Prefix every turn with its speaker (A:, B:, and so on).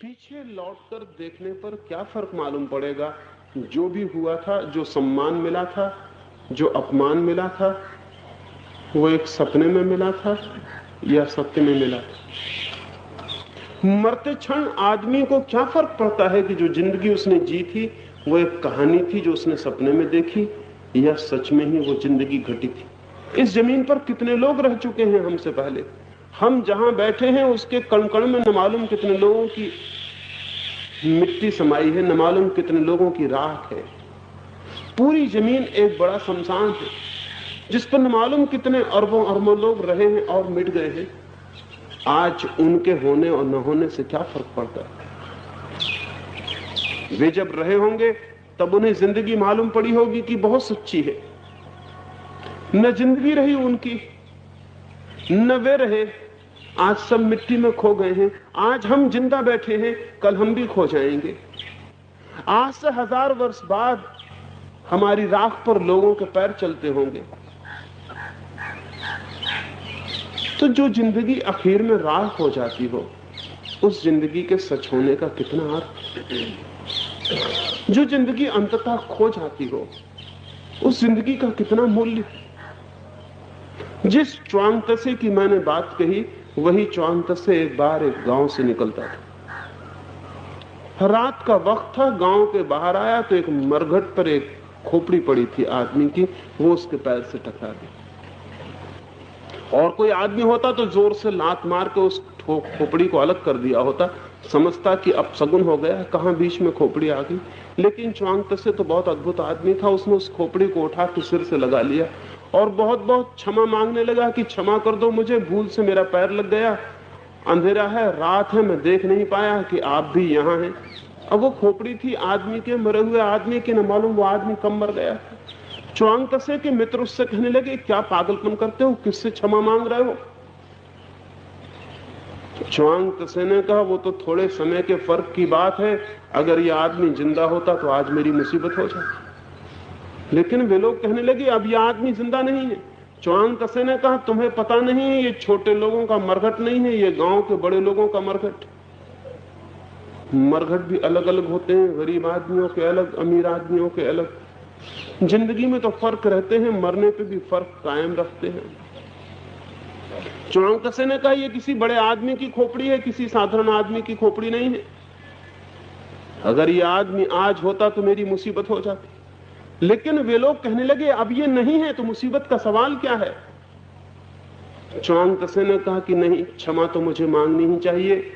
A: पीछे लौटकर देखने पर क्या फर्क मालूम पड़ेगा? जो भी हुआ था, जो सम्मान मिला था, जो अपमान मिला था, वो एक सपने में मिला था या सत्य में मिला था? मरते क्षण आदमी को क्या फर्क पड़ता है कि जो जिंदगी उसने जी थी वो एक कहानी थी जो उसने सपने में देखी, या सच में ही वो जिंदगी घटी थी? इस जमीन पर कितने लोग रह चुके हैं हमसे पहले। हम जहां बैठे हैं उसके कण कण में न मालूम कितने लोगों की मिट्टी समाई है, न मालूम कितने लोगों की राख है। पूरी जमीन एक बड़ा शमशान है जिस पर न मालूम कितने अरबों अरबों लोग रहे हैं और मिट गए हैं। आज उनके होने और न होने से क्या फर्क पड़ता है? वे जब रहे होंगे तब उन्हें जिंदगी मालूम पड़ी होगी कि बहुत सच्ची है। न जिंदगी रही उनकी, न वे रहे। आज सब मिट्टी में खो गए हैं। आज हम जिंदा बैठे हैं, कल हम भी खो जाएंगे। आज से 1000 वर्ष बाद हमारी राख पर लोगों के पैर चलते होंगे। तो जो जिंदगी आखिर में राख हो जाती हो, उस जिंदगी के सच होने का कितना अर्थ? जो जिंदगी अंततः खो जाती हो, उस जिंदगी का कितना मूल्य? जिस च्वांगतसे की मैंने बात कही, वही च्वांगतसे एक बार एक गांव से निकलता था। रात का वक्त था, गांव के बाहर आया तो एक मरघट पर एक खोपड़ी पड़ी थी आदमी की, वो उसके पैर से टकरा गई। और कोई आदमी होता तो जोर से लात मार के उस खोपड़ी को अलग कर दिया होता, समझता कि अब सगुन हो गया, कहां बीच में खोपड़ी आ गई। लेकिन च्वांगतसे तो बहुत अद्भुत आदमी था, उसने उस खोपड़ी को उठा के सिर से लगा लिया और बहुत बहुत क्षमा मांगने लगा कि क्षमा कर दो मुझे, भूल से मेरा पैर लग गया, अंधेरा है, रात है, मैं देख नहीं पाया कि आप भी यहाँ हैं। अब वो खोपड़ी थी आदमी के, मरे हुए आदमी के, न मालूम वो आदमी कब मर गया। च्वांगतसे के मित्र उससे कहने लगे, क्या पागलपन करते हो, किससे क्षमा मांग रहे हो? च्वांगतसे ने कहा, वो तो थोड़े समय के फर्क की बात है, अगर ये आदमी जिंदा होता तो आज मेरी मुसीबत हो जाती। लेकिन वे लोग कहने लगे, अब यह आदमी जिंदा नहीं है। च्वांगतसे ने कहा, तुम्हें पता नहीं है, ये छोटे लोगों का मरघट नहीं है, ये गांव के बड़े लोगों का मरघट। मरघट भी अलग अलग होते हैं, गरीब आदमियों के अलग, अमीर आदमियों के अलग। जिंदगी में तो फर्क रहते हैं, मरने पे भी फर्क कायम रखते हैं। च्वांगतसे ने कहा, ये किसी बड़े आदमी की खोपड़ी है, किसी साधारण आदमी की खोपड़ी नहीं है। अगर ये आदमी आज होता तो मेरी मुसीबत हो जाती। लेकिन वे लोग कहने लगे, अब ये नहीं है तो मुसीबत का सवाल क्या है? च्वांगतसे ने कहा कि नहीं, क्षमा तो मुझे मांगनी ही चाहिए,